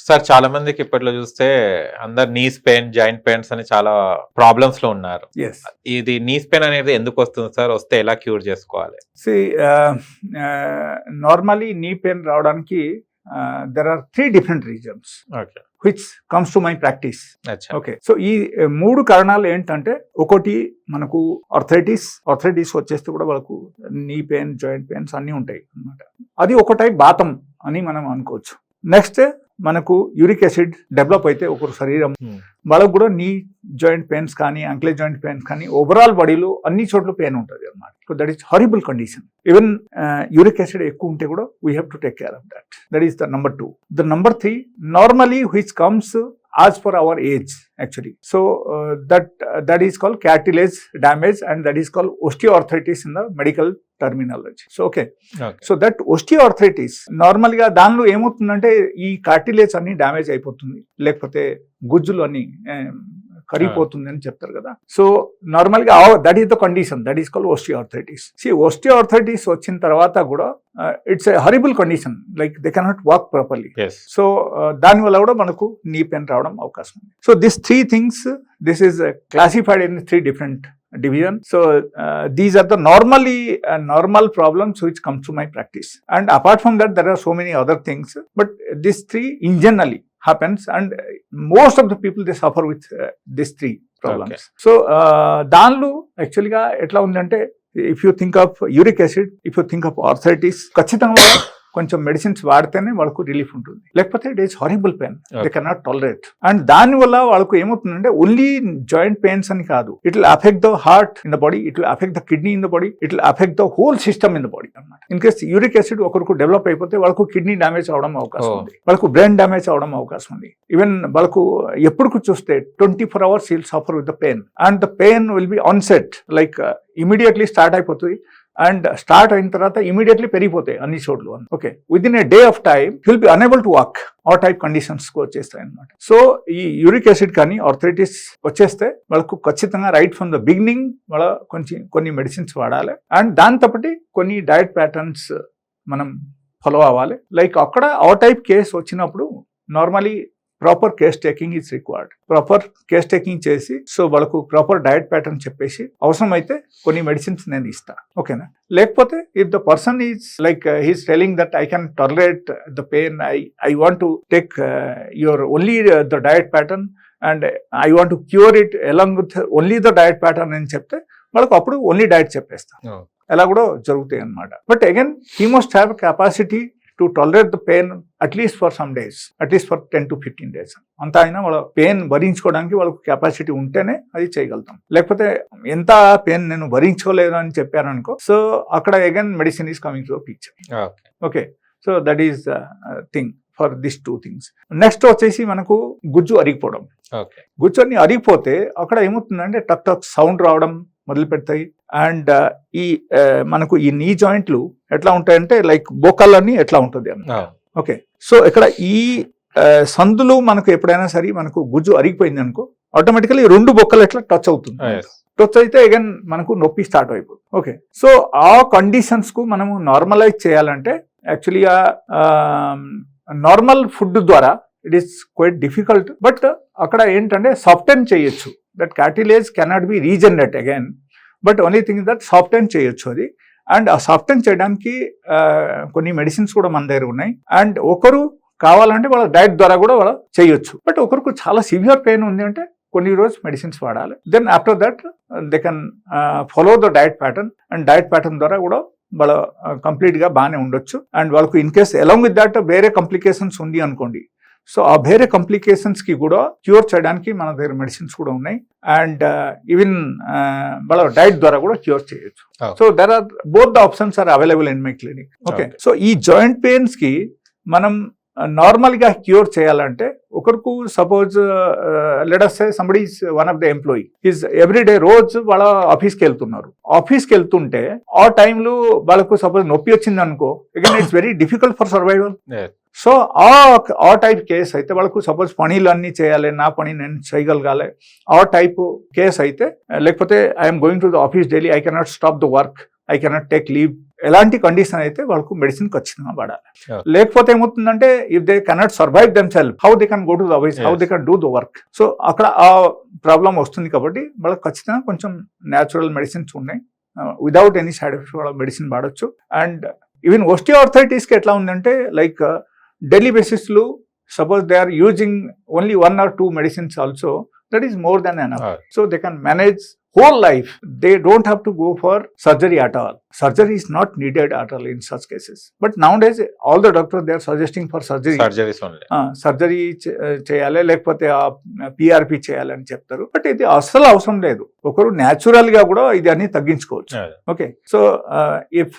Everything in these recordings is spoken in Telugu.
సార్ చాలా మందికి ఇప్పట్లో చూస్తే అందరు నీస్ పెయిన్, జాయింట్ పెయిన్స్ అని చాలా ప్రాబ్లమ్స్ లో ఉన్నారు. ఎస్ ఇది నీస్ పెయిన్ అనేది ఎందుకు వస్తుంది సార్? వస్తే ఎలా క్యూర్ చేసుకోవాలి? నార్మలీ నీ పెయిన్ రావడానికి there are 3 different reasons okay, which comes to my practice. అచ్చా, ఓకే, సో ఈ 3 కారణాలు ఏంటంటే, ఒకటి మనకు ఆర్థరైటిస్ వచ్చేస్తే కూడా వాళ్ళకు నీ పెయిన్, జాయింట్ పెయిన్స్ అన్నీ ఉంటాయి అన్నమాట. అది ఒక టైప్ బాతం అని మనం అనుకోవచ్చు. నెక్స్ట్ మనకు యూరిక్ యాసిడ్ డెవలప్ అయితే ఒకరు శరీరం వాళ్ళకు కూడా నీ జాయింట్ పెయిన్స్ కానీ, యాంక్లేజ్ జాయింట్ పెయిన్స్ కానీ, ఓవరాల్ బాడీలో అన్ని చోట్ల పెయిన్ ఉంటుంది అన్నమాట. So that is horrible condition. Even uric acid ఎక్కువ ఉంటే కూడా we have to take care of that. That is the number 2. The number 3 normally which comes as per our age actually. So that is called cartilage damage, and that is called osteoarthritis in the medical terminology. So okay. So that osteoarthritis normally గా దానిలో ఏమవుతుందంటే ఈ కార్టిలేజ్ అన్ని డ్యామేజ్ అయిపోతుంది, లేకపోతే గుజ్జులు అన్ని కరిగిపోతుంది అని చెప్తారు కదా. సో నార్మల్ గా that is the condition, that is called osteoarthritis. Osteoarthritis వచ్చిన తర్వాత కూడా it's a horrible condition, like they cannot walk properly. So దానివల్ల కూడా మనకు నీ పెయిన్ రావడం అవకాశం ఉంది. So this 3 things, this is classified in 3 different division. So these are the normal problems which come to my practice, and apart from that there are so many other things, but these 3 in generally happens, and most of the people they suffer with these 3 problems. Okay. So దానిలో యాక్చువల్ గా ఎట్లా ఉందంటే, if you think of uric acid, if you think of arthritis, ఖచ్చితంగా కొంచెం మెడిసిన్స్ వాడితేనే వాళ్ళకు రిలీఫ్ ఉంటుంది, లేకపోతే it is horrible pain, they cannot tolerate. And దానివల్ల వాళ్ళకు ఏమవుతుందంటే ఓన్లీ జాయింట్ పెయిన్స్ అని కాదు, it will affect the heart in the body, it will affect the kidney in the body, it will affect the whole system in the body అన్నమాట. ఇన్ కేస్ యూరిక్ యాసిడ్ ఒకరికి డెవలప్ అయిపోతే వాళ్ళకు కిడ్నీ డ్యామేజ్ అవడం అవకాశం ఉంది, వాళ్ళకు బ్రెయిన్ డ్యామేజ్ అవడం అవకాశం ఉంది. ఈవెన్ వాళ్ళకు ఎప్పుడు చూస్తే 24 hours will suffer with the pain, and the pain will be onset, like immediately start అయిపోతుంది, అండ్ స్టార్ట్ అయిన తర్వాత ఇమీడియట్లీ పెరిగిపోతాయి అన్ని చోట్ల. Okay, with in a day of time will be unable to walk, ఆ టైప్ కండిషన్స్ వచ్చేస్తాయి అనమాట. సో ఈ యూరిక్ యాసిడ్ కానీ ఆర్థరైటిస్ వచ్చేస్తే వాళ్ళకు ఖచ్చితంగా రైట్ ఫ్రమ్ ద బిగినింగ్ వాళ్ళ కొన్ని మెడిసిన్స్ వాడాలి, అండ్ దాంతోపాటు కొన్ని డయట్ ప్యాటర్న్స్ మనం ఫాలో అవ్వాలి. లైక్ అక్కడ ఆ టైప్ కేసు వచ్చినప్పుడు normally proper case taking is required. Proper case taking చేసి, సో వాళ్ళకు ప్రాపర్ డయట్ ప్యాటర్న్ చెప్పేసి అవసరమైతే కొన్ని మెడిసిన్స్ నేను ఇస్తా, ఓకేనా. లేకపోతే if the person is like he's telling that I can tolerate the pain, I want to take your only the diet pattern, and I want to cure it along with only the diet pattern అని చెప్తే వాళ్ళకు అప్పుడు ఓన్లీ డయట్ చెప్పేస్తా. అలా కూడా జరుగుతాయి అన్నమాట. But again he must have capacity to tolerate the pain at least for some days, at least for 10 to 15 days. అంత అయినా వాళ్ళ పెయిన్ భరించుకోవడానికి వాళ్ళకు కెపాసిటీ ఉంటేనే అది చేయగలుగుతాం. లేకపోతే ఎంత పెయిన్ నేను భరించుకోలేదు అని చెప్పారనుకో, సో అక్కడ again medicine is coming to the picture. Okay, so that is thing for this 2 things. Next వచ్చేసి మనకు గుజ్జు అరిగిపోవడం. గుజ్జు అన్ని అరిగిపోతే అక్కడ ఏమవుతుందంటే టక్ టక్ సౌండ్ రావడం మొదలు పెడతాయి, అండ్ ఈ మనకు ఈ నీ జాయింట్లు ఎట్లా ఉంటాయంటే లైక్ బోకాలన్నీ ఎట్లా ఉంటుంది అన్నమాట. ఓకే, సో ఇక్కడ ఈ సందులు మనకు ఎప్పుడైనా సరే మనకు గుజ్జు అరిగిపోయింది అనుకో, ఆటోమేటికలీ 2 బొక్కలు ఎట్లా టచ్ అవుతుంది. టచ్ అయితే అగైన్ మనకు నొప్పి స్టార్ట్ అయిపోతుంది. ఓకే, సో ఆ కండిషన్స్ కు మనము నార్మలైజ్ చేయాలంటే యాక్చువల్గా నార్మల్ ఫుడ్ ద్వారా it is quite difficult, but అక్కడ ఏంటంటే సాఫ్టెన్ చేయొచ్చు. That cartilage cannot be regenerate again, but only thing that soften చేయొచ్చు అది. అండ్ ఆ సాఫ్టెన్ చేయడానికి కొన్ని మెడిసిన్స్ కూడా మన దగ్గర ఉన్నాయి, అండ్ ఒకరు కావాలంటే వాళ్ళ డయట్ ద్వారా కూడా వాళ్ళ చేయొచ్చు. బట్ ఒకరికి చాలా సివియర్ పెయిన్ ఉంది అంటే కొన్ని రోజు మెడిసిన్స్ వాడాలి. Then after that they can follow the diet pattern, and diet pattern ద్వారా కూడా వాళ్ళ కంప్లీట్గా బాగానే ఉండొచ్చు. అండ్ వాళ్ళకు in case along with that వేరే కాంప్లికేషన్స్ ఉంది అనుకోండి, సో ఆ వేరే కాంప్లికేషన్స్ కి కూడా క్యూర్ చేయడానికి మన దగ్గర మెడిసిన్స్ కూడా ఉన్నాయి, అండ్ ఈవెన్ వాళ్ళ డైట్ ద్వారా కూడా క్యూర్ చేయొచ్చు. So there are both the options are available in my clinic. Okay, so ఈ జాయింట్ పెయిన్స్ కి మనం నార్మల్ గా క్యూర్ చేయాలంటే, ఒకరికి suppose let us say somebody is one of the employee is every day రోజు వాళ్ళ ఆఫీస్కి వెళ్తున్నారు. ఆఫీస్కి వెళ్తుంటే ఆ టైంలో వాళ్ళకు సపోజ్ నొప్పి వచ్చింది అనుకో, again it's very difficult for survival. So ఆ టైప్ కేసు అయితే వాళ్ళకు సపోజ్ పనులు అన్ని చేయాలి, నా పని నేను చేయగలగాలి, ఆ టైప్ కేసు అయితే, లేకపోతే I'm going to the office daily, I cannot stop the work, I cannot take leave ఎలాంటి కండిషన్ అయితే వాళ్ళకు మెడిసిన్ ఖచ్చితంగా వాడాలి. Okay. లేకపోతే ఏమవుతుందంటే if they cannot survive them self how they can go to the office, how Yes. They can do the work. So అక్కడ ఆ ప్రాబ్లం వస్తుంది కాబట్టి వాళ్ళకి ఖచ్చితంగా కొంచెం న్యాచురల్ మెడిసిన్స్ ఉన్నాయి, విదౌట్ ఎనీ సైడ్ ఎఫెక్ట్స్ వాళ్ళ మెడిసిన్ వాడచ్చు. అండ్ ఈవెన్ ఓస్టియోఆర్థరైటిస్కి ఎట్లా ఉందంటే లైక్ డైలీ బేసిస్లో suppose they are using only 1 or 2 medicines also, that is more than enough. Ah. So they can manage whole life. They don't have to go for surgery at all. Surgery is not needed at all in such cases. But nowadays all the doctors they are suggesting for surgery. Surgeries only. Surgery చేయాలి లేకపోతే పిఆర్పి చేయాలని చెప్తారు. బట్ ఇది అస్సలు అవసరం లేదు. ఒకరు న్యాచురల్ గా కూడా ఇది అన్ని తగ్గించుకోవచ్చు. Okay. So if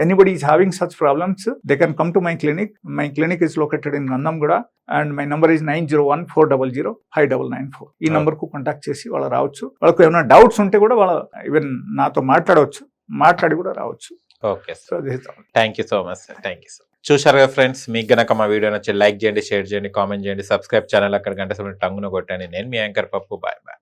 anybody is having such problems, they can come to my clinic. My clinic is located in Nannamguda and my number is 901-400-5994. ఈ నంబర్ కు కాంటాక్ట్ చేసి వాళ్ళు రావచ్చు. వాళ్ళకు ఏమైనా డౌట్స్ ఉంటే కూడా వాళ్ళ ఈవెన్ నాతో మాట్లాడి కూడా రావచ్చు. Okay so this is all. Thank you so much sir, thank you sir. చూశారు కదా ఫ్రెండ్స్, మీకు గనక మా వీడియో నచ్చి లైక్ చేయండి, షేర్ చేయండి, కామెంట్ చేయండి, సబ్స్క్రైబ్ ఛానల్ అక్కడ గంట సమయం టంగున కొట్టండి. నేను మీ యాంకర్ పప్పు. Bye bye.